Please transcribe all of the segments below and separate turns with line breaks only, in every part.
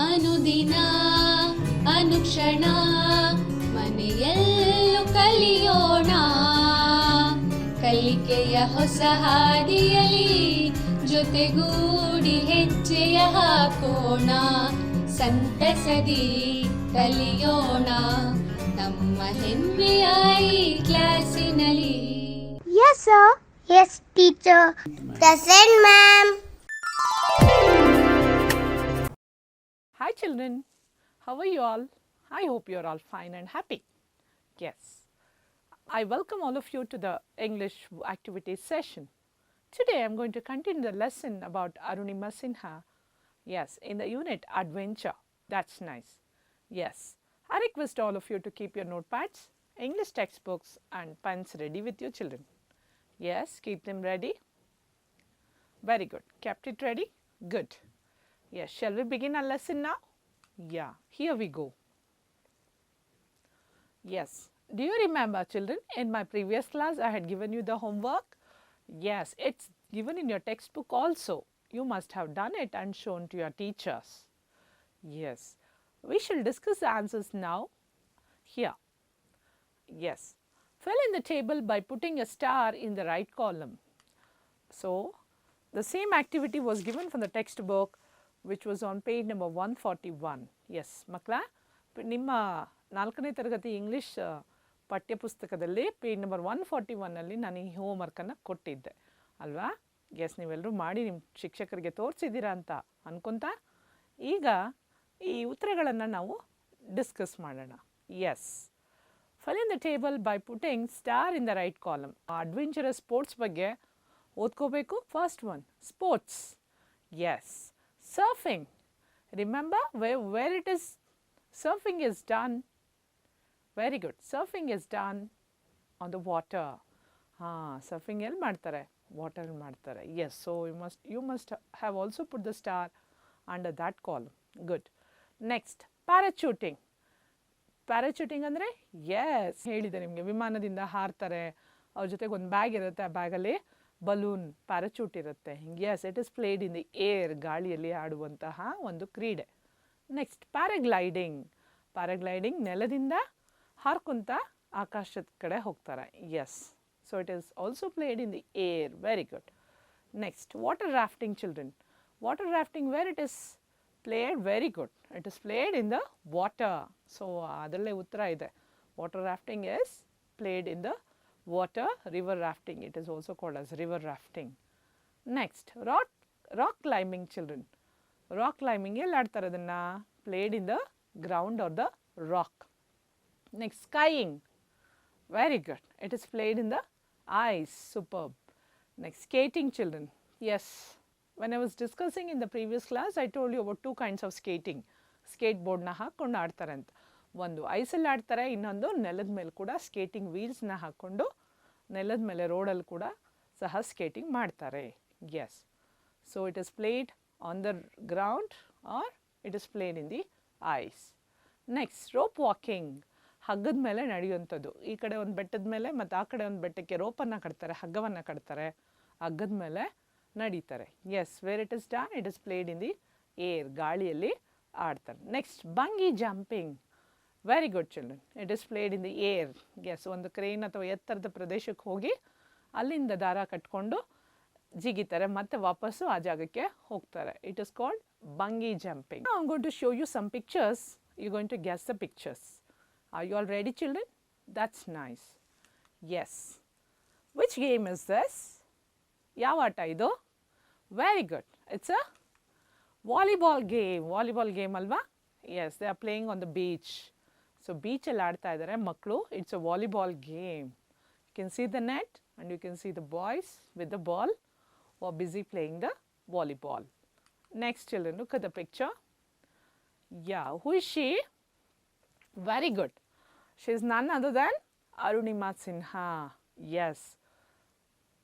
ಅನುದಿನ ಅನುಕ್ಷಣ ಮನೆಯಲ್ಲೂ ಕಲಿಯೋಣ ಕಲಿಕೆಯ ಹೊಸ ಹಾದಿಯಲಿ ಜೊತೆಗೂಡಿ ಹೆಜ್ಜೆಯ ಹಾಕೋಣ ಸಂತಸದಿ ಕಲಿಯೋಣ ನಮ್ಮ ಹೆಮ್ಮೆಯ ಈ ಕ್ಲಾಸಿನಲ್ಲಿ.
Yes, sir. Yes, teacher. Present, ma'am.
Hi children, how are you all? I hope you are all fine and happy. Yes, I welcome all of you to the English activity session. Today I am going to continue the lesson about Arunima Sinha. Yes, in the unit Adventure. That's nice. Yes, I request all of you to keep your notepads, English textbooks and pens ready with your children. Yes, keep them ready. Very good. Kept it ready? Good. Yes, shall we begin our lesson now? Yeah, here we go. Yes, do you remember children, in my previous class I had given you the homework? Yes, it's given in your textbook also. You must have done it and shown to your teachers. Yes, we shall discuss the answers now here. Yes, fill in the table by putting a star in the right column. So, the same activity was given from the textbook which was on page number 141. Yes, ಮಕ್ಕಳ ನಿಮ್ಮ 4ನೇ ತರಗತಿ English ಪಠ್ಯಪುಸ್ತಕದಲ್ಲಿ page number 141ನಲ್ಲಿ ನಾನು ಈ ಹೋಮ್ವರ್ಕನ್ನು ಕೊಟ್ಟಿದ್ದೆ ಅಲ್ವಾ. S, ನೀವೆಲ್ಲರೂ ಮಾಡಿ ನಿಮ್ಮ ಶಿಕ್ಷಕರಿಗೆ ತೋರಿಸಿದ್ದೀರಾ ಅಂತ ಅನ್ಕೊತಾ ಈಗ ಈ ಉತ್ತರಗಳನ್ನು ನಾವು ಡಿಸ್ಕಸ್ ಮಾಡೋಣ. Yes, fill in the table by putting star in the right column. Adventurous sports ಬಗ್ಗೆ ಓದ್ಕೋಬೇಕು. First one sports. Yes, surfing. Remember where it is surfing is done? Very good. Surfing is done on the water. Surfing ಎಲ್ಲಿ ಮಾಡ್ತಾರೆ? Water ಮಾಡ್ತಾರೆ. Yes, so you must have also put the star under that column. Good. Next, parachuting. ಪ್ಯಾರಾಚೂಟಿಂಗ್ ಅಂದರೆ S ಹೇಳಿದೆ ನಿಮಗೆ, ವಿಮಾನದಿಂದ ಹಾರ್ತಾರೆ, ಅವ್ರ ಜೊತೆಗೆ ಒಂದು ಬ್ಯಾಗ್ ಇರುತ್ತೆ, ಆ ಬ್ಯಾಗಲ್ಲಿ ಬಲೂನ್ ಪ್ಯಾರಾಚೂಟ್ ಇರುತ್ತೆ. Yes, it is played in the air, ಗಾಳಿಯಲ್ಲಿ ಆಡುವಂತಹ ಒಂದು ಕ್ರೀಡೆ. Next paragliding. ಪ್ಯಾರಾಗ್ಲೈಡಿಂಗ್ ನೆಲದಿಂದ ಹಾರ್ಕೊಂತ ಆಕಾಶದ ಕಡೆ ಹೋಗ್ತಾರೆ. Yes, so it is also played in the air. Very good. Next water rafting children. Water rafting where it is played? Very good. It is played in the water. So, ಅದರಲ್ಲೇ ಉತ್ತರ ಇದೆ. Water rafting is played in the water. River rafting, it is also called as river rafting. Next, rock climbing children. Rock climbing ಎಲ್ಲಿ ಆಡ್ತಾರೆ ಅದನ್ನು? Played in the ground or the rock. Next, skiing. Very good. It is played in the ice. Superb. Next, skating children. Yes. When I was discussing in the previous class, I told you about two kinds of skating. ಸ್ಕೇಟ್ಬೋರ್ಡ್ನ ಹಾಕ್ಕೊಂಡು ಆಡ್ತಾರೆ ಅಂತ. ಒಂದು ಐಸಲ್ಲಿ ಆಡ್ತಾರೆ, ಇನ್ನೊಂದು ನೆಲದ ಮೇಲೆ ಕೂಡ skating ವೀಲ್ಸ್ನ ಹಾಕ್ಕೊಂಡು ನೆಲದ ಮೇಲೆ ರೋಡಲ್ಲಿ ಕೂಡ ಸಹ ಸ್ಕೇಟಿಂಗ್ ಮಾಡ್ತಾರೆ. Yes, so it is played on the ground or it is played in the ice. Next, rope walking. ಹಗ್ಗದ ಮೇಲೆ ನಡೆಯುವಂಥದ್ದು. ಈ ಕಡೆ ಒಂದು ಬೆಟ್ಟದ ಮೇಲೆ ಮತ್ತು ಆ ಕಡೆ ಒಂದು ಬೆಟ್ಟಕ್ಕೆ ರೋಪನ್ನು ಕಟ್ತಾರೆ, ಹಗ್ಗವನ್ನು ಕಟ್ತಾರೆ, ಹಗ್ಗದ ಮೇಲೆ ನಡೀತಾರೆ. Yes, where it is done? It is played in the air, ಗಾಳಿಯಲ್ಲಿ ಆಡ್ತಾರೆ. Next, bungee jumping. Very good children. It is played in the air. Yes, ಒಂದು ಕ್ರೇನ್ ಅಥವಾ ಎತ್ತರದ ಪ್ರದೇಶಕ್ಕೆ ಹೋಗಿ ಅಲ್ಲಿಂದ ದಾರ ಕಟ್ಕೊಂಡು ಜಿಗಿತಾರೆ, ಮತ್ತೆ ವಾಪಸ್ಸು ಆ ಜಾಗಕ್ಕೆ ಹೋಗ್ತಾರೆ. It is called bungee jumping. I am going to show you some pictures. You going to guess the pictures. Are you all ready children? That's nice. Yes, which game is this? ಯಾವ ಆಟ ಇದು? Very good. It's a volleyball game. Volleyball game ಅಲ್ವಾ? Yes, they are playing on the beach. So ಬೀಚಲ್ಲಿ ಆಡ್ತಾ ಇದ್ದಾರೆ ಮಕ್ಕಳು. It's a volleyball game. You can see the net and you can see the boys with the ball who are busy playing the volleyball. Next children, look at the picture. Yeah, who is she? Very good. She is none other than Arunima Sinha. Yes.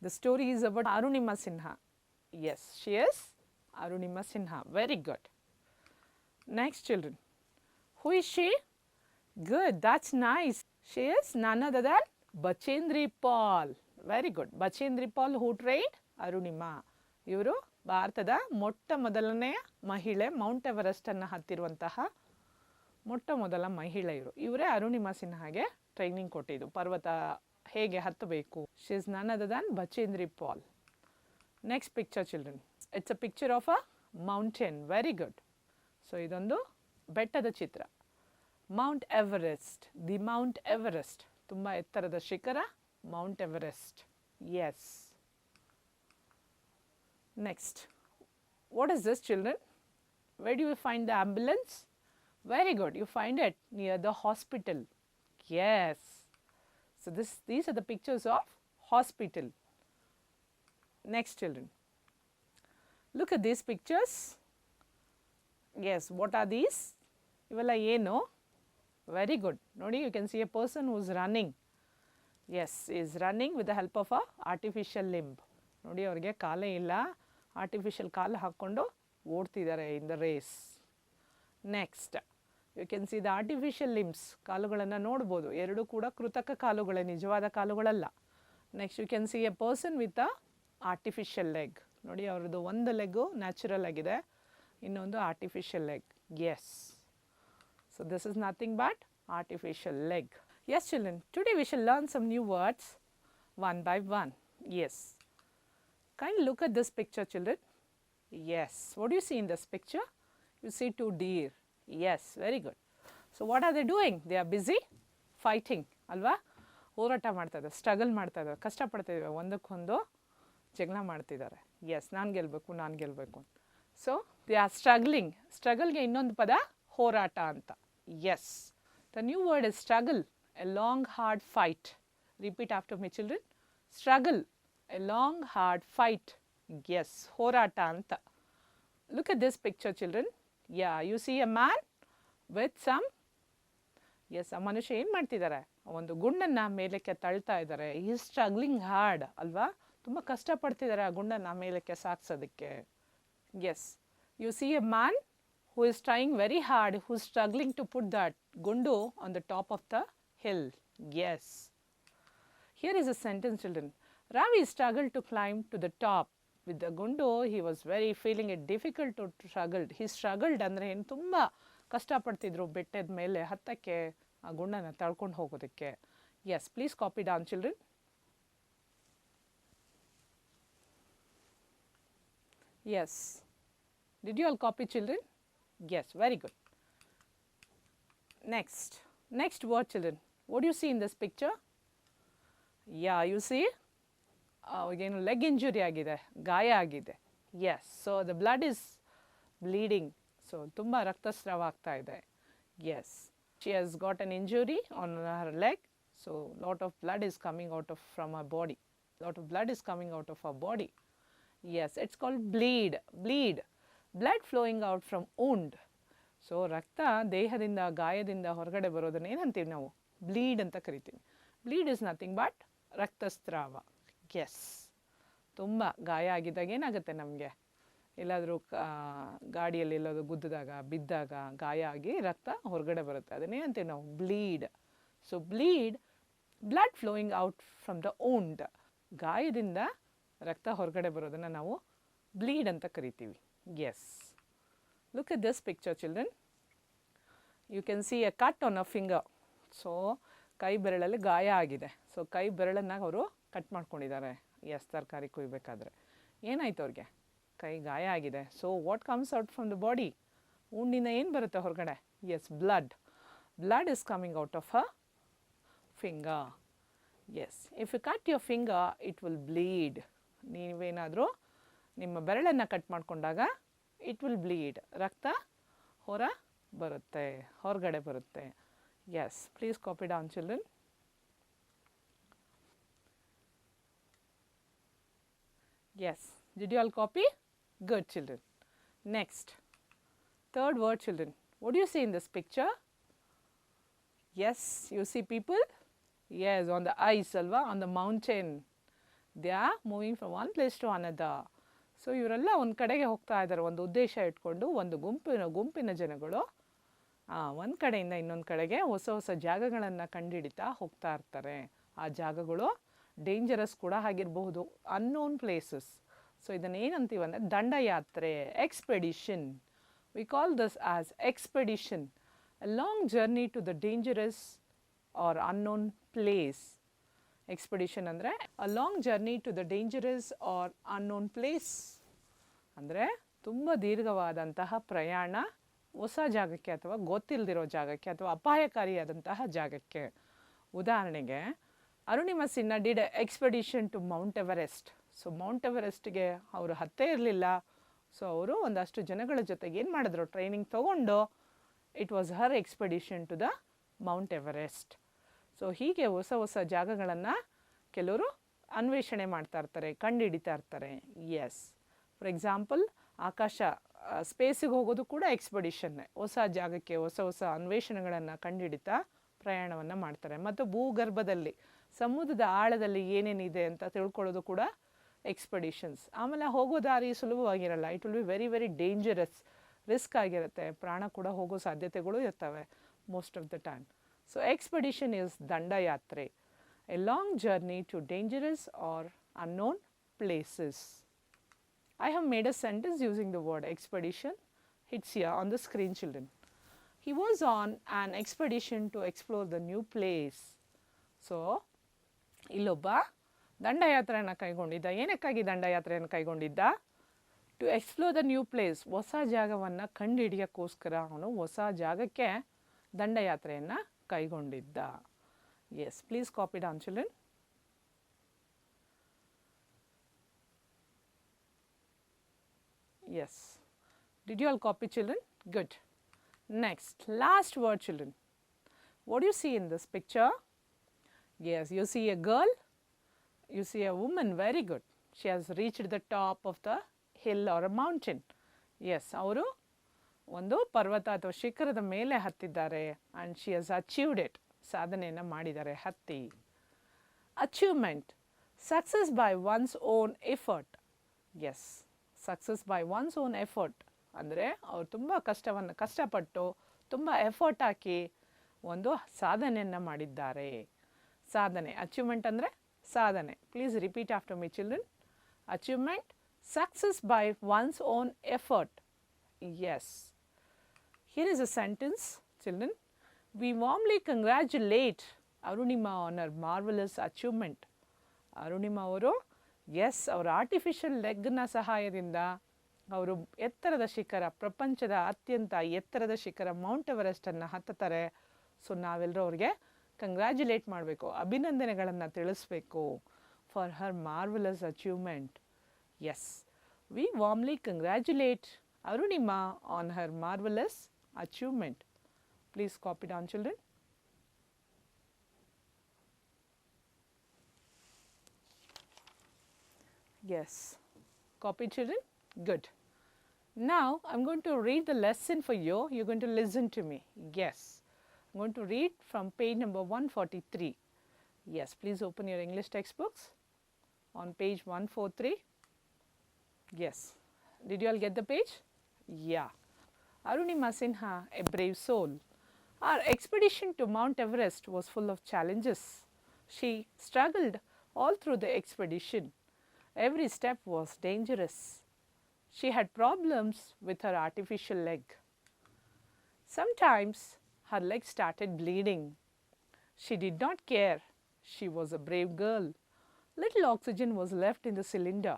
The story is about Arunima Sinha. Yes, she is Arunima Sinha. Very good. Next children, who is she? Good, that's nice. She is none other than Bachendri Paul. Very good. Bachendri Paul who trained Arunima. ಇವರು ಭಾರತದ ಮೊಟ್ಟ ಮೊದಲನೆಯ ಮಹಿಳೆ Mount ಎವರೆಸ್ಟನ್ನು ಹತ್ತಿರುವಂತಹ ಮೊಟ್ಟ ಮೊದಲ ಮಹಿಳೆ ಇವರೇ Arunima ಸಿನ್ಹಾಗೆ training ಕೊಟ್ಟಿದ್ದು ಪರ್ವತ ಹೇಗೆ ಹತ್ತಬೇಕು. She is none other than Bachendri Pal. Next picture children, it's a picture of a mountain. Very good. So ಇದೊಂದು ಬೆಟ್ಟದ ಚಿತ್ರ. Mount Everest, the Mount Everest, ತುಂಬ ಎತ್ತರದ ಶಿಖರ Mount Everest. Yes. Next, what is this children? Where do you find the ambulance? Very good, you find it near the hospital. Yes. So these are the pictures of hospital. Next children, look at these pictures. Yes, what are these? Ivala eno? Very good. Nodi, you can see a person who is running. Yes, is running with the help of a artificial limb. ನೋಡಿ ಅವ್ರಿಗೆ ಕಾಲೇ ಇಲ್ಲ, artificial ಕಾಲು ಹಾಕ್ಕೊಂಡು ಓಡ್ತಿದ್ದಾರೆ in the race. Next you can see the artificial limbs, ಕಾಲುಗಳನ್ನು ನೋಡ್ಬೋದು, ಎರಡೂ ಕೂಡ ಕೃತಕ ಕಾಲುಗಳೇ, ನಿಜವಾದ ಕಾಲುಗಳಲ್ಲ. Next you can see a person with a artificial leg. ನೋಡಿ ಅವ್ರದ್ದು ಒಂದು ಲೆಗ್ಗು ನ್ಯಾಚುರಲ್ ಆಗಿದೆ, ಇನ್ನೊಂದು artificial leg. Yes. So this is nothing but artificial leg. Yes children, today we shall learn some new words one by one. Yes. Kindly look at this picture children. Yes. What do you see in this picture? You see two deer. Yes, very good. So what are they doing? They are busy fighting. ಅಲ್ವಾ? ಹೋರಾಟ ಮಾಡ್ತಾ ಇದ್ದಾರೆ, struggle ಮಾಡ್ತಾ ಇದ್ದಾರೆ, ಕಷ್ಟಪಡ್ತಿದ್ದಾರೆ, ಒಂದಕ್ಕೊಂದು ಜಗಳ ಮಾಡ್ತಿದ್ದಾರೆ. Yes, ನಾನು ಗೆಲ್ಲಬೇಕು. So they are struggling. ಸ್ಟ್ರಗಲ್ಗೆ ಇನ್ನೊಂದು ಪದ ಹೋರಾಟ ಅಂತ. Yes. The new word is struggle. A long hard fight. Repeat after me children. Struggle, a long hard fight. Yes, horata anta. Look at this picture children. Yeah, you see a man with some, yes, ಆ ಮನುಷ್ಯ ಏನು ಮಾಡ್ತಿದ್ದಾರೆ, ಒಂದು ಗುಂಡನ್ನು ಮೇಲಕ್ಕೆ ತಳ್ತಾ ಇದ್ದಾರೆ. he is struggling hard ಅಲ್ವಾ, ತುಂಬ ಕಷ್ಟಪಡ್ತಿದ್ದಾರೆ ಆ ಗುಂಡನ್ನು ಮೇಲಕ್ಕೆ ಸಾಗಿಸೋದಕ್ಕೆ. Yes, you see a man who is trying very hard, who is struggling to put that gundu on the top of the hill. Yes. Here is a sentence children. Ravi struggled to climb to the top. With the gundu, he was very feeling it difficult to struggle. He struggled ಅಂದರೆ ಏನು, ತುಂಬ ಕಷ್ಟಪಡ್ತಿದ್ರು ಬೆಟ್ಟದ ಮೇಲೆ ಹತ್ತಕ್ಕೆ, ಆ ಗುಂಡನ್ನು ತಳ್ಕೊಂಡು ಹೋಗೋದಕ್ಕೆ. Yes, please copy down children. Yes. Did you all copy children? Yes, very good. Next word children. What do you see in this picture? Yeah, you see again leg injury agide, ಗಾಯ ಆಗಿದೆ. Yes, so the blood is bleeding. So ತುಂಬ ರಕ್ತಸ್ರಾವ ಆಗ್ತಾ ಇದೆ. Yes, she has got an injury on her leg. So lot of blood is coming out from her body. Yes, it's called bleed. Blood flowing out from wound. So ರಕ್ತ ದೇಹದಿಂದ, ಗಾಯದಿಂದ ಹೊರಗಡೆ ಬರೋದನ್ನ ಏನಂತೀವಿ ನಾವು, bleed ಅಂತ ಕರಿತೀವಿ. ಬ್ಲೀಡ್ ಇಸ್ ನಥಿಂಗ್ ಬಟ್ ರಕ್ತಸ್ರಾವ. Yes. ತುಂಬ ಗಾಯ ಆಗಿದ್ದಾಗ ಏನಾಗುತ್ತೆ, ನಮಗೆ ಎಲ್ಲಾದರೂ ಗಾಡಿಯಲ್ಲಿ ಎಲ್ಲಾದರೂ ಗುದ್ದಿದಾಗ, ಬಿದ್ದಾಗ ಗಾಯ ಆಗಿ ರಕ್ತ ಹೊರಗಡೆ ಬರುತ್ತೆ, ಅದನ್ನೇನಂತೀವಿ ನಾವು bleed. So blood flowing out from the wound. ಗಾಯದಿಂದ ರಕ್ತ ಹೊರಗಡೆ ಬರೋದನ್ನು ನಾವು ಬ್ಲೀಡ್ ಅಂತ ಕರಿತೀವಿ. S. Look at this picture children. You can see a cut on a finger. So ಕೈ ಬೆರಳಲ್ಲಿ ಗಾಯ ಆಗಿದೆ. ಸೊ ಕೈ ಬೆರಳನ್ನು ಅವರು ಕಟ್ ಮಾಡ್ಕೊಂಡಿದ್ದಾರೆ. ಎಸ್, ತರಕಾರಿ ಕುಯ್ಬೇಕಾದ್ರೆ ಏನಾಯ್ತು ಅವ್ರಿಗೆ, ಕೈ ಗಾಯ ಆಗಿದೆ. So what comes out from the body, ಉಂಡಿಂದ ಏನು ಬರುತ್ತೆ ಹೊರಗಡೆ? Yes, blood is coming out of a finger. Yes, if you cut your finger it will bleed. ನೀವೇನಾದರೂ ನಿಮ್ಮ ಬೆರಳನ್ನು ಕಟ್ ಮಾಡಿಕೊಂಡಾಗ ಇಟ್ ವಿಲ್ ಬ್ಲೀಡ್, ರಕ್ತ ಹೊರಗಡೆ ಬರುತ್ತೆ. Yes, please copy down children. Yes, did you all copy? Good children. Next, third word children. What do you see in this picture? Yes, you see people? Yes, on the ice alva, on the mountain. They are moving from one place to another. So ಇವರೆಲ್ಲ ಒಂದು ಕಡೆಗೆ ಹೋಗ್ತಾ ಇದ್ದಾರೆ, ಒಂದು ಉದ್ದೇಶ ಇಟ್ಕೊಂಡು. ಒಂದು ಗುಂಪಿನ ಜನಗಳು ಒಂದು ಕಡೆಯಿಂದ ಇನ್ನೊಂದು ಕಡೆಗೆ ಹೊಸ ಜಾಗಗಳನ್ನು ಕಂಡುಹಿಡಿತಾ ಹೋಗ್ತಾ ಇರ್ತಾರೆ. ಆ ಜಾಗಗಳು ಡೇಂಜರಸ್ ಕೂಡ ಆಗಿರಬಹುದು, ಅನ್ನೋನ್ ಪ್ಲೇಸಸ್. ಸೊ ಇದನ್ನು ಏನಂತೀವಿ ಅಂದರೆ ದಂಡಯಾತ್ರೆ, expedition. We call this as expedition, a long journey to the dangerous or unknown place. Expedition ಅಂದರೆ a long journey to the dangerous or unknown place, ಅಂದರೆ ತುಂಬ ದೀರ್ಘವಾದಂತಹ ಪ್ರಯಾಣ ಹೊಸ ಜಾಗಕ್ಕೆ ಅಥವಾ ಗೊತ್ತಿಲ್ಲದಿರೋ ಜಾಗಕ್ಕೆ ಅಥವಾ ಅಪಾಯಕಾರಿಯಾದಂತಹ ಜಾಗಕ್ಕೆ. ಉದಾಹರಣೆಗೆ Arunima Sinha did expedition to Mount Everest. So Mount ಎವರೆಸ್ಟ್ಗೆ ಅವರು ಹತ್ತೇ ಇರಲಿಲ್ಲ. ಸೊ ಅವರು ಒಂದಷ್ಟು ಜನಗಳ ಜೊತೆಗೆ ಏನು ಮಾಡಿದ್ರು, ಟ್ರೈನಿಂಗ್ ತೊಗೊಂಡು it was her expedition to the Mount Everest. So ಹೀಗೆ ಹೊಸ ಹೊಸ ಜಾಗಗಳನ್ನು ಕೆಲವರು ಅನ್ವೇಷಣೆ ಮಾಡ್ತಾ ಇರ್ತಾರೆ, ಕಂಡುಹಿಡಿತಾ ಇರ್ತಾರೆ. ಎಸ್, ಫಾರ್ ಎಕ್ಸಾಂಪಲ್ ಆಕಾಶ, ಸ್ಪೇಸಿಗೆ ಹೋಗೋದು ಕೂಡ ಎಕ್ಸ್ಪೆಡಿಷನ್ನೇ. ಹೊಸ ಜಾಗಕ್ಕೆ ಹೊಸ ಹೊಸ ಅನ್ವೇಷಣೆಗಳನ್ನು ಕಂಡುಹಿಡಿತಾ ಪ್ರಯಾಣವನ್ನು ಮಾಡ್ತಾರೆ. ಮತ್ತು ಭೂಗರ್ಭದಲ್ಲಿ, ಸಮುದ್ರದ ಆಳದಲ್ಲಿ ಏನೇನಿದೆ ಅಂತ ತಿಳ್ಕೊಳ್ಳೋದು ಕೂಡ ಎಕ್ಸ್ಪೆಡಿಷನ್ಸ್. ಆಮೇಲೆ ಹೋಗೋ ದಾರಿ ಸುಲಭವಾಗಿರಲ್ಲ, it will be very very dangerous, risk ಆಗಿರುತ್ತೆ, ಪ್ರಾಣ ಕೂಡ ಹೋಗೋ ಸಾಧ್ಯತೆಗಳು ಇರ್ತವೆ most of the time. So expedition is ದಂಡಯಾತ್ರೆ, a long journey to dangerous or unknown places. I have made a sentence using the word expedition. It's here on the screen, children. He was on an expedition to explore the new place. So, ಇಲ್ಲೊಬ್ಬ ದಂಡಯಾತ್ರೆಯನ್ನು ಕೈಗೊಂಡಿದ್ದ. ಏನಕ್ಕಾಗಿ ದಂಡಯಾತ್ರೆಯನ್ನು ಕೈಗೊಂಡಿದ್ದ? To explore the new place, ಹೊಸ ಜಾಗವನ್ನು ಕಂಡುಹಿಡಿಯೋಕ್ಕೋಸ್ಕರ ಅವನು ಹೊಸ ಜಾಗಕ್ಕೆ ದಂಡಯಾತ್ರೆಯನ್ನು ಕೈಗೊಂಡಿದ್ದ. Yes, please copy down children. Yes. Did you all copy, children? Good. Next, last word, children. What do you see in this picture? Yes, you see a girl, you see a woman. Very good. She has reached the top of the hill or a mountain. Yes, ಅವರು ಒಂದು ಪರ್ವತ ಅಥವಾ ಶಿಖರದ ಮೇಲೆ ಹತ್ತಿದ್ದಾರೆ. and she has achieved it. ಸಾಧನೆಯನ್ನು ಮಾಡಿದ್ದಾರೆ ಹತ್ತಿ. Achievement, success by one's own effort. Yes. Success by one's own effort ಅಂದರೆ ಅವರು ತುಂಬ ಕಷ್ಟಪಟ್ಟು ತುಂಬ ಎಫರ್ಟ್ ಹಾಕಿ ಒಂದು ಸಾಧನೆಯನ್ನು ಮಾಡಿದ್ದಾರೆ. ಸಾಧನೆ, ಅಚೀವ್ಮೆಂಟ್ ಅಂದರೆ ಸಾಧನೆ. Please repeat after me children. Achievement, success by one's own effort. Yes, here is a sentence children. We warmly congratulate Arunima on her marvellous achievement. Arunima ಅವರು ಅವರ ಆರ್ಟಿಫಿಷಿಯಲ್ ಲೆಗ್ನ ಸಹಾಯದಿಂದ ಅವರು ಎತ್ತರದ ಶಿಖರ, ಪ್ರಪಂಚದ ಅತ್ಯಂತ ಎತ್ತರದ ಶಿಖರ ಮೌಂಟ್ ಎವರೆಸ್ಟನ್ನು ಹತ್ತುತ್ತಾರೆ. ಸೊ ನಾವೆಲ್ಲರೂ ಅವ್ರಿಗೆ ಕಂಗ್ರ್ಯಾಚುಲೇಟ್ ಮಾಡಬೇಕು, ಅಭಿನಂದನೆಗಳನ್ನು ತಿಳಿಸ್ಬೇಕು for her marvellous achievement. Yes, we warmly congratulate Arunima on her marvellous achievement. Please copy down children. Yes, copy children? Good. Now I'm going to read the lesson for you. You're going to listen to me. Yes, I'm going to read from page number 143. Yes, please open your English textbooks on page 143. Yes, did you all get the page? Yeah. Arunima Sinha, a brave soul. Our expedition to Mount Everest was full of challenges. She struggled all through the expedition. Every step was dangerous. She had problems with her artificial leg. Sometimes her leg started bleeding. She did not care. She was a brave girl. Little oxygen was left in the cylinder.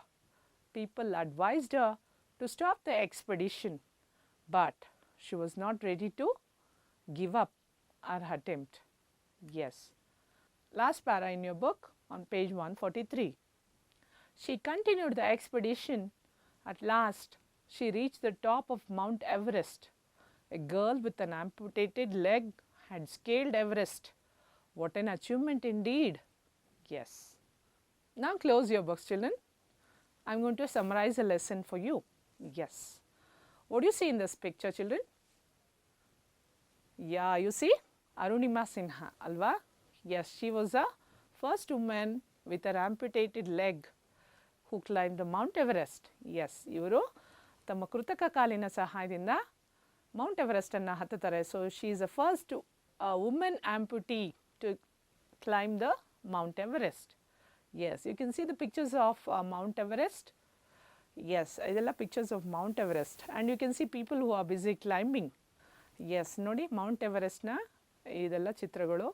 People advised her to stop the expedition, but she was not ready to give up her attempt. Yes. Last para in your book on page 143. She continued the expedition. At last, she reached the top of Mount Everest. A girl with an amputated leg had scaled Everest. What an achievement indeed! Yes. Now close your books, children. I'm going to summarize the lesson for you. Yes. What do you see in this picture, children? Yeah, you see Arunima Sinha, alva? Yes, she was the first woman with an amputated leg who climbed the Mount Everest. Yes, ಇವರು ತಮ್ಮ ಕೃತಕ ಕಾಲಿನ ಸಹಾಯದಿಂದ Mount ಎವರೆಸ್ಟನ್ನು ಹತ್ತುತ್ತಾರೆ. So she is the first women amputee to climb the Mount Everest. Yes, you can see the pictures of Mount Everest. Yes, ಇದೆಲ್ಲ pictures of Mount Everest and you can see people who are busy climbing. Yes, ನೋಡಿ Mount ಎವರೆಸ್ಟ್ನ ಇದೆಲ್ಲ ಚಿತ್ರಗಳು.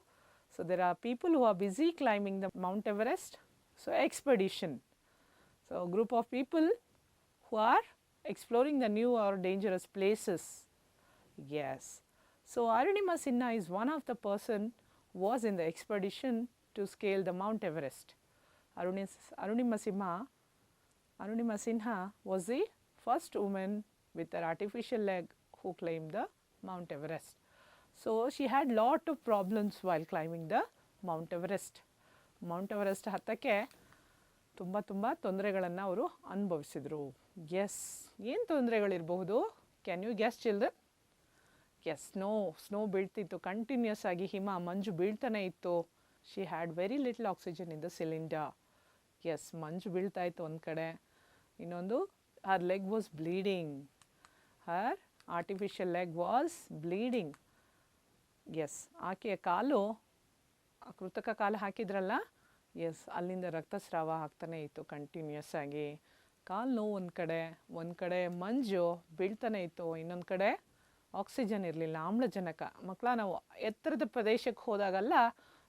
So there are people who are busy climbing the Mount Everest. So expedition, so group of people who are exploring the new or dangerous places. Yes. So Arunima Sinha is one of the person who was in the expedition to scale the Mount Everest. Arunima Sinha was the first woman with an artificial leg who climbed the Mount Everest. So she had lot of problems while climbing the Mount Everest. Mount Everest ಹತ್ತಕ್ಕೆ ತುಂಬ ತೊಂದರೆಗಳನ್ನು ಅವರು ಅನುಭವಿಸಿದರು. Yes, ಏನು ತೊಂದರೆಗಳಿರಬಹುದು? Can you guess children? Yes, snow ಬೀಳ್ತಿತ್ತು continuous ಆಗಿ, ಮಂಜು ಬೀಳ್ತಾನೆ ಇತ್ತು. She had very little oxygen in the cylinder. Yes, ಮಂಜು ಬೀಳ್ತಾ ಇತ್ತು ಒಂದು ಕಡೆ. ಇನ್ನೊಂದು, her leg was bleeding. Her artificial leg was bleeding. Yes, ಆಕೆಯ ಕಾಲು, ಕೃತಕ ಕಾಲು ಹಾಕಿದ್ರಲ್ಲ, ಎಸ್, ಅಲ್ಲಿಂದ ರಕ್ತಸ್ರಾವ ಆಗ್ತಾನೆ ಇತ್ತು ಕಂಟಿನ್ಯೂಸ್ ಆಗಿ. ಕಾಲು ನೋವು ಒಂದು ಕಡೆ ಮಂಜು ಬೀಳ್ತಾನೆ ಇತ್ತು, ಇನ್ನೊಂದು ಕಡೆ ಆಕ್ಸಿಜನ್ ಇರಲಿಲ್ಲ, ಆಮ್ಲಜನಕ. ನಾವು ಎತ್ತರದ ಪ್ರದೇಶಕ್ಕೆ ಹೋದಾಗೆಲ್ಲ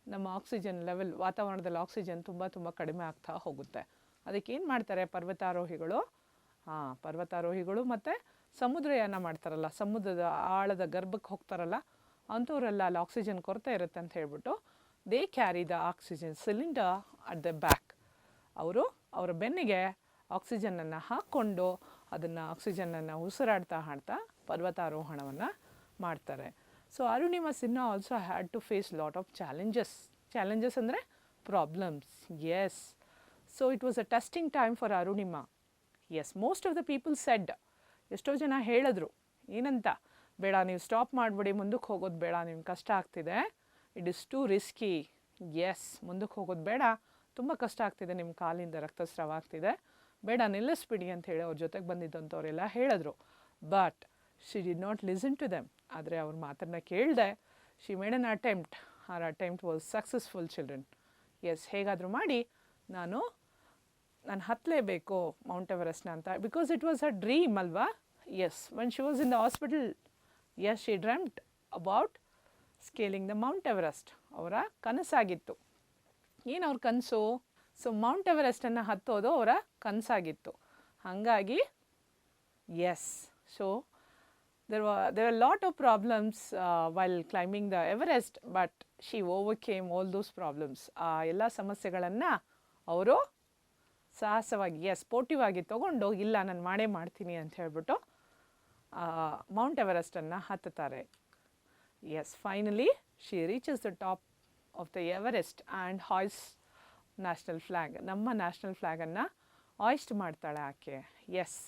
ನಮ್ಮ ಆಕ್ಸಿಜನ್ ಲೆವೆಲ್, ವಾತಾವರಣದಲ್ಲಿ ಆಕ್ಸಿಜನ್ ತುಂಬ ಕಡಿಮೆ ಆಗ್ತಾ ಹೋಗುತ್ತೆ. ಅದಕ್ಕೆ ಏನು ಮಾಡ್ತಾರೆ ಪರ್ವತಾರೋಹಿಗಳು ಮತ್ತು ಸಮುದ್ರಯಾನ ಮಾಡ್ತಾರಲ್ಲ, ಸಮುದ್ರದ ಆಳದ ಗರ್ಭಕ್ಕೆ ಹೋಗ್ತಾರಲ್ಲ, ಅಂಥವರೆಲ್ಲ ಅಲ್ಲಿ ಆಕ್ಸಿಜನ್ ಕೊರತೆ ಇರುತ್ತೆ ಅಂತ ಹೇಳ್ಬಿಟ್ಟು they carry the oxygen cylinder at the back. ಅವರ ಬೆನ್ನಿಗೆ ಆಕ್ಸಿಜನನ್ನು ಹಾಕ್ಕೊಂಡು ಅದನ್ನು ಆಕ್ಸಿಜನನ್ನು ಉಸಿರಾಡ್ತಾ ಪರ್ವತಾರೋಹಣವನ್ನು ಮಾಡ್ತಾರೆ. So Arunima Sinha also had to face lot of challenges ಅಂದರೆ problems. Yes, so it was a testing time for Arunima. Yes, most of the people said, ಎಷ್ಟೋ ಜನ ಹೇಳಿದ್ರು ಏನಂತ, ಬೇಡ ನೀವು ಸ್ಟಾಪ್ ಮಾಡಿಬಿಡಿ, ಮುಂದಕ್ಕೆ ಹೋಗೋದು ಬೇಡ, ನಿಮ್ಗೆ ಕಷ್ಟ ಆಗ್ತಿದೆ, it is too risky. Yes, ಮುಂದಕ್ಕೆ ಹೋಗೋದು ಬೇಡ, ತುಂಬ ಕಷ್ಟ ಆಗ್ತಿದೆ, ನಿಮ್ಮ ಕಾಲಿಂದ ರಕ್ತಸ್ರಾವ ಆಗ್ತಿದೆ, ಬೇಡ ನಿಲ್ಲಿಸ್ಬಿಡಿ ಅಂತ ಹೇಳಿ ಅವ್ರ ಜೊತೆಗೆ ಬಂದಿದ್ದಂಥವರೆಲ್ಲ ಹೇಳಿದ್ರು. But she did not listen to them. ಆದರೆ ಅವ್ರ ಮಾತನ್ನು ಕೇಳದೆ she made an attempt. Her attempt was successful children. Yes, ಹೇಗಾದರೂ ಮಾಡಿ ನಾನು ಹತ್ತಲೇಬೇಕು ಮೌಂಟ್ ಎವರೆಸ್ಟ್ನ ಅಂತ, because it was a dream ಅಲ್ವಾ. Yes, when she was in the hospital, yes, she dreamed about scaling the Mount Everest. ಅವರ ಕನಸಾಗಿತ್ತು. ಏನು ಅವ್ರ ಕನಸು? ಸೊ ಮೌಂಟ್ ಎವರೆಸ್ಟನ್ನು ಹತ್ತೋದು ಅವರ ಕನಸಾಗಿತ್ತು. ಹಾಗಾಗಿ yes, so there were lot of problems while climbing the Everest, but she overcame all those problems. ಎಲ್ಲ ಸಮಸ್ಯೆಗಳನ್ನು ಅವರು ಸಾಹಸವಾಗಿ, ಸ್ಪೋರ್ಟಿವ್ ಆಗಿ ತೊಗೊಂಡು, ಇಲ್ಲ ನಾನು ಮಾಡೇ ಮಾಡ್ತೀನಿ ಅಂತ ಹೇಳ್ಬಿಟ್ಟು ಮೌಂಟ್ ಎವರೆಸ್ಟನ್ನು ಹತ್ತುತ್ತಾರೆ. Yes, finally she reaches the top of the Everest and ಹಾಯ್ಸ್ ನ್ಯಾಷನಲ್ ಫ್ಲ್ಯಾಗ್. ನಮ್ಮ ನ್ಯಾಷನಲ್ ಫ್ಲ್ಯಾಗನ್ನು ಹಾಯ್ಸ್ಟ್ ಮಾಡ್ತಾಳೆ ಆಕೆ. Yes,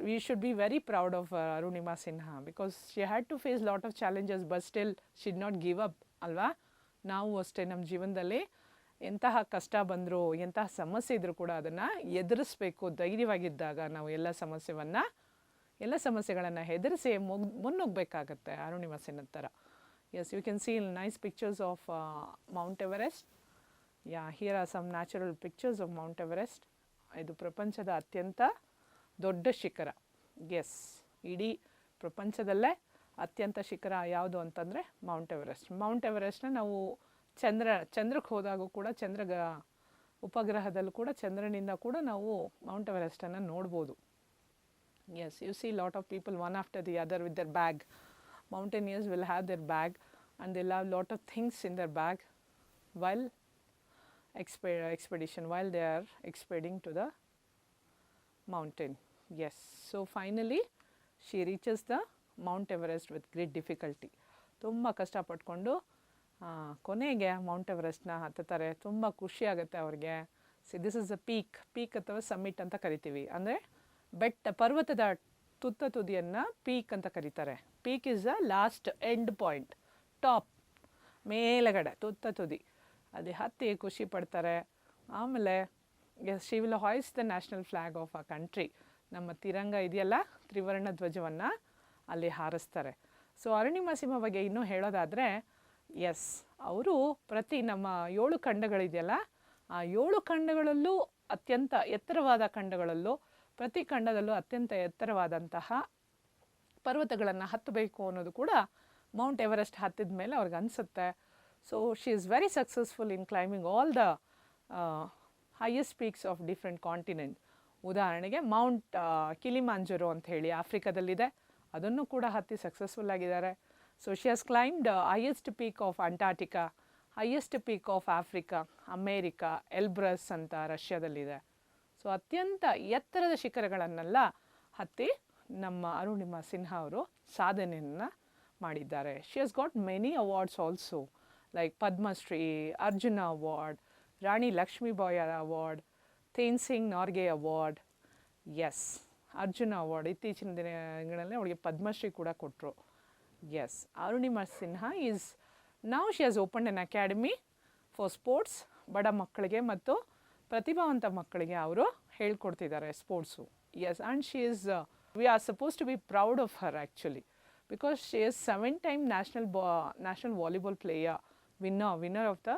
we should be very proud of Arunima Sinha because she had to face lot of challenges but still she did not give up ಅಲ್ವಾ. ನಾವು ಅಷ್ಟೇ ನಮ್ಮ ಜೀವನದಲ್ಲಿ ಎಂತಹ ಕಷ್ಟ ಬಂದರೂ, ಎಂತಹ ಸಮಸ್ಯೆ ಇದ್ದರೂ ಕೂಡ ಅದನ್ನು ಎದುರಿಸಬೇಕು. ಧೈರ್ಯವಾಗಿದ್ದಾಗ ನಾವು ಎಲ್ಲ ಸಮಸ್ಯೆಗಳನ್ನು ಹೆದರಿಸಿ ಮುನ್ನುಗ್ಗಬೇಕಾಗತ್ತೆ ಅರುಣಿಮಾ ಸಿನ್ಹಾ ಥರ. Yes, you can see nice pictures of Mount Everest. Here are some natural pictures of Mount Everest. ಇದು ಪ್ರಪಂಚದ ಅತ್ಯಂತ ದೊಡ್ಡ ಶಿಖರ. ಎಸ್, ಇಡೀ ಪ್ರಪಂಚದಲ್ಲೇ ಅತ್ಯಂತ ಶಿಖರ ಯಾವುದು ಅಂತಂದರೆ ಮೌಂಟ್ ಎವರೆಸ್ಟ್. ಮೌಂಟ್ ಎವರೆಸ್ಟ್ನ ನಾವು ಚಂದ್ರಕ್ಕೆ ಹೋದಾಗೂ ಕೂಡ, ಉಪಗ್ರಹದಲ್ಲೂ ಕೂಡ, ಚಂದ್ರನಿಂದ ಕೂಡ ನಾವು ಮೌಂಟ್ ಎವರೆಸ್ಟನ್ನು ನೋಡ್ಬೋದು. Yes, you see lot of people one after the other with their bag. Mountaineers will have their bag and they'll have lot of things in their bag while expedition, while they are expediting to the mountain. Yes, so finally she reaches the Mount Everest with great difficulty. ತುಂಬ ಕಷ್ಟಪಟ್ಕೊಂಡು ಕೊನೆಗೆ Mount ಎವರೆಸ್ಟ್ನ ಹತ್ತುತ್ತಾರೆ. ತುಂಬ ಖುಷಿ ಆಗುತ್ತೆ ಅವ್ರಿಗೆ. This is a peak ಅಥವಾ summit ಅಂತ ಕರಿತೀವಿ. ಅಂದರೆ ಪರ್ವತದ ತುದಿಯನ್ನು ಪೀಕ್ ಅಂತ ಕರೀತಾರೆ. Peak is the last end point, top, ಮೇಲಗಡೆ ತುದಿ. ಅಲ್ಲಿ ಹತ್ತಿ ಖುಷಿ ಪಡ್ತಾರೆ. ಆಮೇಲೆ she will ಹಾಯ್ಸ್ the national flag of a country. ನಮ್ಮ ತಿರಂಗ ಇದೆಯಲ್ಲ, ತ್ರಿವರ್ಣ ಧ್ವಜವನ್ನು ಅಲ್ಲಿ ಹಾರಿಸ್ತಾರೆ. ಸೊ ಅರುಣಿಮಾ ಸಿನ್ಹಾ ಬಗ್ಗೆ ಇನ್ನೂ ಹೇಳೋದಾದರೆ, ಎಸ್, ಅವರು ಪ್ರತಿ ನಮ್ಮ 7 ಖಂಡಗಳಿದೆಯಲ್ಲ, ಆ 7 ಖಂಡಗಳಲ್ಲೂ, ಅತ್ಯಂತ ಎತ್ತರವಾದ ಖಂಡಗಳಲ್ಲೂ ಪ್ರತಿ ಖಂಡದಲ್ಲೂ ಅತ್ಯಂತ ಎತ್ತರವಾದಂತಹ ಪರ್ವತಗಳನ್ನು ಹತ್ತಬೇಕು ಅನ್ನೋದು ಕೂಡ ಮೌಂಟ್ ಎವರೆಸ್ಟ್ ಹತ್ತಿದ ಮೇಲೆ ಅವ್ರಿಗೆ ಅನಿಸುತ್ತೆ. So she is very successful in climbing all the highest peaks of different continent. ಉದಾಹರಣೆಗೆ ಮೌಂಟ್ ಕಿಲಿಮಾಂಜರೋ ಅಂತ ಹೇಳಿ ಆಫ್ರಿಕಾದಲ್ಲಿದೆ, ಅದನ್ನು ಕೂಡ ಹತ್ತಿ ಸಕ್ಸಸ್ಫುಲ್ ಆಗಿದ್ದಾರೆ. So she has climbed highest peak of Antarctica, highest peak of Africa, America, Elbrus ಅಂತ ರಷ್ಯಾದಲ್ಲಿದೆ. ಸೊ ಅತ್ಯಂತ ಎತ್ತರದ ಶಿಖರಗಳನ್ನೆಲ್ಲ ಹತ್ತಿ ನಮ್ಮ ಅರುಣಿಮಾ ಸಿನ್ಹಾ ಅವರು ಸಾಧನೆಯನ್ನು ಮಾಡಿದ್ದಾರೆ. She has got many awards also, like Padmashri, Arjuna award, Rani Lakshmibai award, Tenzing Norgay award. Yes, Arjuna award ಇತ್ತೀಚಿನ ದಿನಗಳಲ್ಲಿ ಅವಳಿಗೆ ಪದ್ಮಶ್ರೀ ಕೂಡ ಕೊಟ್ಟರು. Yes, Arunima Sinha is now she has opened an academy for sports. ಬಡ ಮಕ್ಕಳಿಗೆ ಮತ್ತು ಪ್ರತಿಭಾವಂತ ಮಕ್ಕಳಿಗೆ ಅವರು ಹೇಳ್ಕೊಡ್ತಿದ್ದಾರೆ sports. Yes, and she is we are suppose to be proud of her actually, because she is 7-time national volleyball player, winner of the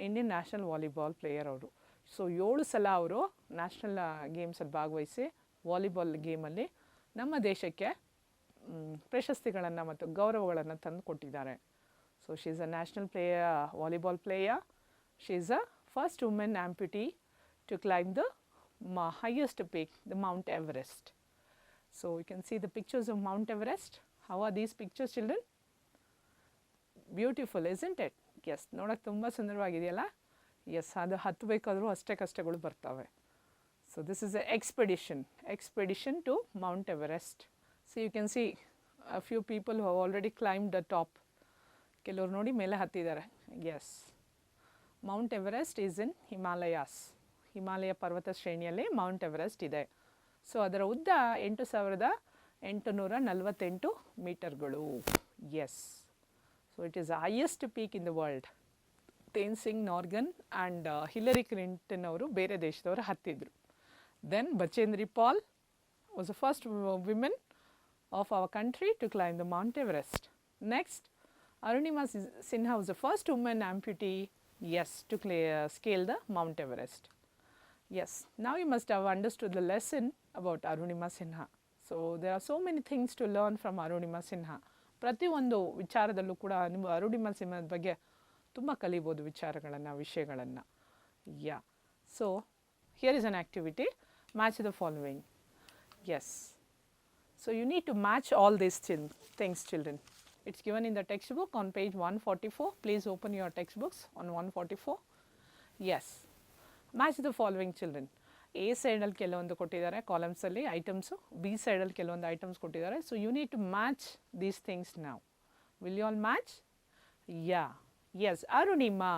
Indian national volleyball player ಅವರು. So 7 ಸಲ ಅವರು ನ್ಯಾಷನಲ್ ಗೇಮ್ಸಲ್ಲಿ ಭಾಗವಹಿಸಿ ವಾಲಿಬಾಲ್ ಗೇಮಲ್ಲಿ ನಮ್ಮ ದೇಶಕ್ಕೆ ಪ್ರಶಸ್ತಿಗಳನ್ನು ಮತ್ತು ಗೌರವಗಳನ್ನು ತಂದು ಕೊಟ್ಟಿದ್ದಾರೆ. So she is a national player, volleyball player. She is a first women amputee to climb the highest peak, the Mount Everest. So you can see the pictures of Mount Everest. How are these pictures, children? Beautiful, isn't it? Yes, ನೋಡೋಕ್ಕೆ ತುಂಬ ಸುಂದರವಾಗಿದೆಯಲ್ಲ. S, ಅದು ಹತ್ತಬೇಕಾದ್ರೂ ಅಷ್ಟೇ ಕಷ್ಟಗಳು ಬರ್ತವೆ. So this is a expedition to Mount Everest. So you can see a few people who have already climb the top. ಕೆಲವರು ನೋಡಿ ಮೇಲೆ ಹತ್ತಿದ್ದಾರೆ. Yes, Mount Everest is in Himalayas. Himalaya ಪರ್ವತ ಶ್ರೇಣಿಯಲ್ಲಿ ಮೌಂಟ್ ಎವರೆಸ್ಟ್ ಇದೆ. ಸೊ ಅದರ ಉದ್ದ 8,848 ಮೀಟರ್ಗಳು. Yes, so it is the highest peak in the world. Tenzing ನಾರ್ಗನ್ ಆ್ಯಂಡ್ ಹಿಲರಿ ಕ್ಲಿಂಟನ್ ಅವರು ಬೇರೆ ದೇಶದವರು ಹತ್ತಿದ್ರು. Then Bachendri Pal was the first women of our country to climb the Mount Everest. Next, Arunima Sinha was the first women amputee, to scale the Mount Everest. Yes, now you must have understood the lesson about Arunima Sinha. So there are so many things to learn from Arunima Sinha. ಪ್ರತಿಯೊಂದು ವಿಚಾರದಲ್ಲೂ ಕೂಡ ನಿಮ್ಮ ಅರುಣಿಮಾ ಸಿನ್ಹಾದ ಬಗ್ಗೆ ತುಂಬ ಕಲಿಬೋದು ವಿಚಾರಗಳನ್ನು, ವಿಷಯಗಳನ್ನು. Yeah, so here is an activity, match the following. Yes, so you need to match all these things, children. It's given in the textbook on page 144. Please open your textbooks on 144. Yes. Match the following, children. A ಸೈಡಲ್ಲಿ ಕೆಲವೊಂದು ಕೊಟ್ಟಿದ್ದಾರೆ ಕಾಲಮ್ಸಲ್ಲಿ items, B ಸೈಡಲ್ಲಿ ಕೆಲವೊಂದು items ಕೊಟ್ಟಿದ್ದಾರೆ. So you need to match these things ನಾವು. Will you all match? Yeah, yes, Arunima.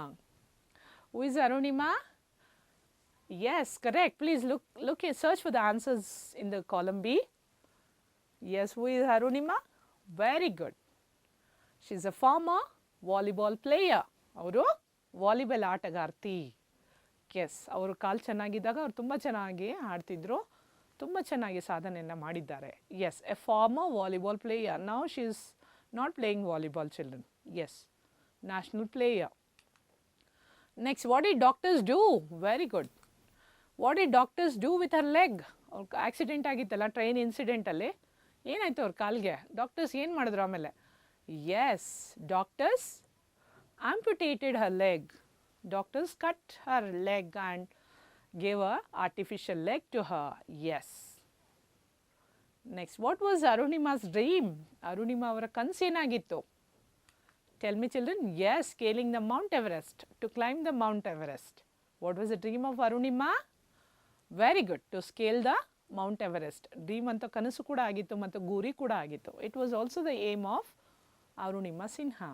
Who is Arunima? Yes, correct. Please search for the answers in the column B. Yes, who is Arunima? Very good. She is a former volleyball player. ಅವರು volleyball ಆಟಗಾರ್ತಿ. S, ಅವರು ಕಾಲು ಚೆನ್ನಾಗಿದ್ದಾಗ ಅವ್ರು ತುಂಬ ಚೆನ್ನಾಗಿ ಆಡ್ತಿದ್ರು, ತುಂಬ ಚೆನ್ನಾಗಿ ಸಾಧನೆಯನ್ನು ಮಾಡಿದ್ದಾರೆ. Yes, a former volleyball player. Now she is not playing volleyball, children. Yes, national player. Next, what did doctors do? Very good. What did doctors do with her leg? ಅವ್ರ ಆಕ್ಸಿಡೆಂಟ್ ಆಗಿತ್ತಲ್ಲ ಟ್ರೈನ್ ಇನ್ಸಿಡೆಂಟಲ್ಲಿ, ಏನಾಯಿತು ಅವ್ರ ಕಾಲಿಗೆ? Doctors ಏನು ಮಾಡಿದ್ರು ಆಮೇಲೆ? Yes, doctors amputated her leg. Doctors cut her leg and gave a artificial leg to her. Yes. Next, what was Arunima's dream? Arunima avara kansu enagittu? Tell me, children. Yes, scaling the Mount Everest, to climb the Mount Everest. What was the dream of Arunima? Very good, to scale the Mount Everest. Dream anta kanasu kuda agittu ಮತ್ತು ಗುರಿ ಕೂಡ ಆಗಿತ್ತು. It was also the aim of Arunima Sinha.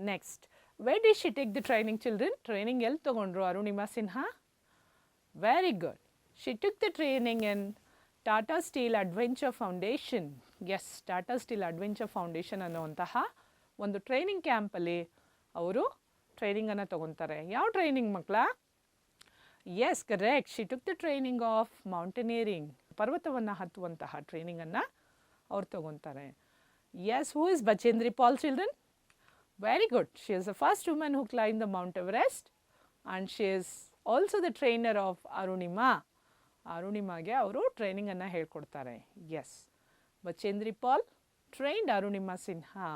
Next, where did she take the training, children? Training ಎಲ್ಲಿ ತಗೊಂಡ್ರು Arunima Sinha? Very good. She took the training in Tata Steel Adventure Foundation. Yes, Tata Steel Adventure Foundation ಅನ್ನುವಂತಹ ಒಂದು training ಕ್ಯಾಂಪಲ್ಲಿ ಅವರು ಟ್ರೈನಿಂಗನ್ನು ತಗೊತಾರೆ. ಯಾವ training ಮಕ್ಕಳ? Yes, correct. She took the training of mountaineering. ಪರ್ವತವನ್ನು ಹತ್ತುವಂತಹ ಟ್ರೈನಿಂಗನ್ನು ಅವ್ರು ತಗೊತಾರೆ. Yes, who is Bachendri Pal, children? Very good. She is the first woman who climbed the Mount Everest, and she is also the trainer of Arunima ಅರುಣಿಮಾಗೆ ಅವರು ಟ್ರೈನಿಂಗನ್ನು ಹೇಳ್ಕೊಡ್ತಾರೆ. Yes, Bachendri Pal trained Arunima Sinha.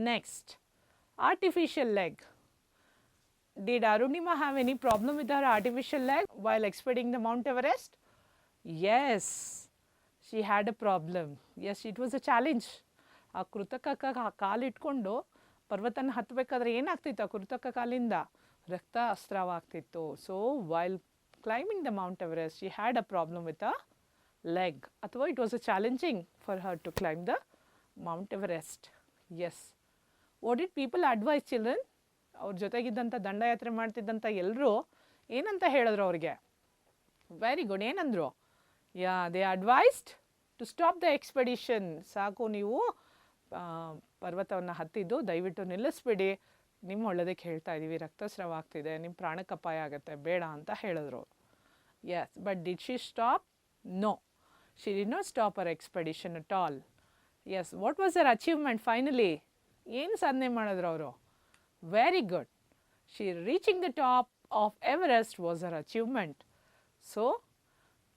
Next, artificial leg. Did Arunima have any problem with her artificial leg while expediting the Mount Everest? Yes, she had a problem. Yes, it was a challenge. ಆ ಕೃತಕ ಕಾಲಿಟ್ಕೊಂಡು ಪರ್ವತನ ಹತ್ತಬೇಕಾದ್ರೆ ಏನಾಗ್ತಿತ್ತು ಆ ಕೃತಕ ಕಾಲಿಂದ ರಕ್ತ ಸ್ರಾವಾಗ್ತಿತ್ತು. So while climbing the Mount Everest she had a problem with a leg, ಅಥವಾ it was a challenging for her to climb the Mount Everest. Yes. What did people advise children? ಅವ್ರ ಜೊತೆಗಿದ್ದಂಥ ದಂಡಯಾತ್ರೆ ಮಾಡ್ತಿದ್ದಂಥ ಎಲ್ಲರೂ ಏನಂತ ಹೇಳಿದ್ರು ಅವ್ರಿಗೆ? Very good. ಏನಂದರು? Yeah, they advised to stop the expedition. ಸಾಕು, ನೀವು ಪರ್ವತವನ್ನು ಹತ್ತಿದ್ದು ದಯವಿಟ್ಟು ನಿಲ್ಲಿಸ್ಬಿಡಿ, ನಿಮ್ಮ ಒಳ್ಳೆದಕ್ಕೆ ಹೇಳ್ತಾ ಇದ್ದೀವಿ, ರಕ್ತಸ್ರಾವ ಆಗ್ತಿದೆ, ನಿಮ್ಮ ಪ್ರಾಣಕ್ಕೆ ಅಪಾಯ ಆಗುತ್ತೆ, ಬೇಡ ಅಂತ ಹೇಳಿದ್ರು. Yes, but did she stop? No, she did not stop her expedition at all. Yes, what was her achievement finally? ಏನು ಸಾಧನೆ ಮಾಡಿದ್ರು ಅವರು? Very good. She reaching the top of Everest was her achievement. So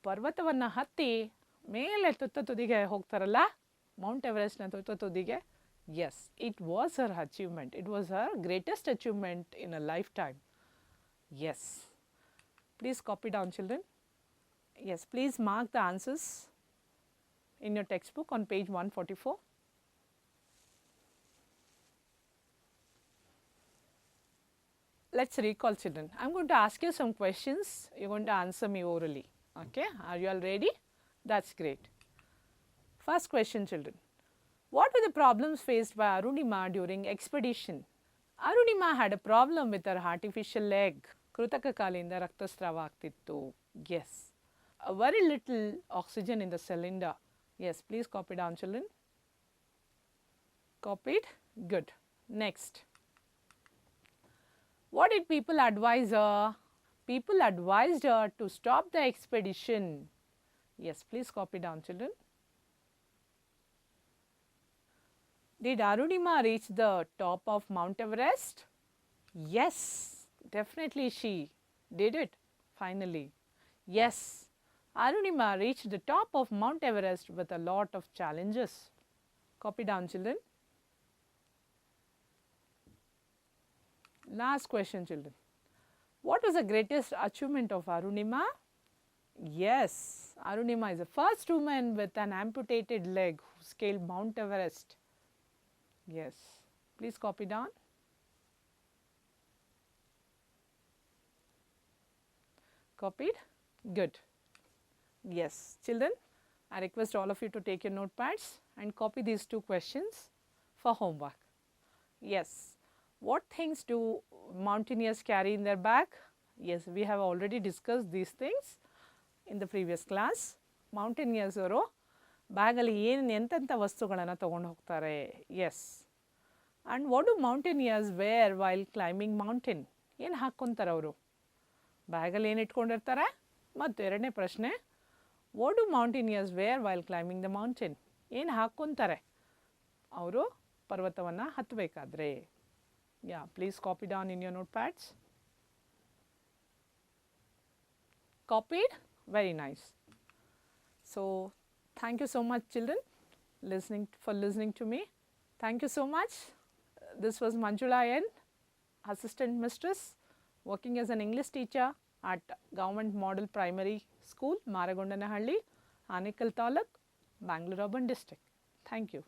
ಪರ್ವತವನ್ನು ಹತ್ತಿ ಮೇಲೆ ತುದಿಗೆ ಹೋಗ್ತಾರಲ್ಲ, mount ಎವರೆಸ್ಟ್ನ ತುದಿಗೆ, yes, it was her achievement. It was her greatest achievement in a lifetime. Yes, please copy down children. Yes, please mark the answers in your textbook on page 144. Let's recall, children. I'm going to ask you some questions. You're going to answer me orally. Okay? Are you all ready? That's great. First question, children. What were the problems faced by Arunima during expedition? Arunima had a problem with her artificial leg. ಕೃತಕ ಕಾಲಿಂದ ರಕ್ತಸ್ರಾವ ಆಗ್ತಿತ್ತು. Yes. A very little oxygen in the cylinder. Yes, please copy down, children. Copied? Good. Next. What did people advise her? People advised her to stop the expedition. Yes, please copy down, children. Did Arunima reach the top of Mount Everest? Yes, definitely she did it finally. Yes. Arunima reached the top of Mount Everest with a lot of challenges. Copy down, children. Last question, children. What was the greatest achievement of Arunima? Yes, Arunima is the first woman with an amputated leg who scaled Mount Everest. Yes, please copy down. Copied? Good. Yes, children, I request all of you to take your notepads and copy these two questions for homework. Yes, what things do mountaineers carry in their bag? Yes, we have already discussed these things in the previous class. Mountaineers ಅವರು ಬ್ಯಾಗಲ್ಲಿ ಎಂತೆಂಥ ವಸ್ತುಗಳನ್ನು ತೊಗೊಂಡು ಹೋಗ್ತಾರೆ. Yes, and what do mountaineers wear while climbing mountain? ಏನು ಹಾಕ್ಕೊತಾರೆ ಅವರು? ಬ್ಯಾಗಲ್ಲಿ ಏನು ಇಟ್ಕೊಂಡಿರ್ತಾರೆ? ಮತ್ತು ಎರಡನೇ ಪ್ರಶ್ನೆ, what do mountaineers wear while climbing the mountain? ಏನು ಹಾಕ್ಕೊತಾರೆ ಅವರು ಪರ್ವತವನ್ನು ಹತ್ತಬೇಕಾದ್ರೆ? Yeah, please copy down in your notepads. Copied? Very nice. So, thank you so much, children, for listening to me. Thank you so much. This was Manjula N, Assistant Mistress, working as an English teacher at Government Model Primary School, Maragondanahalli, Anikal Taluk, Bangalore Urban District. Thank you.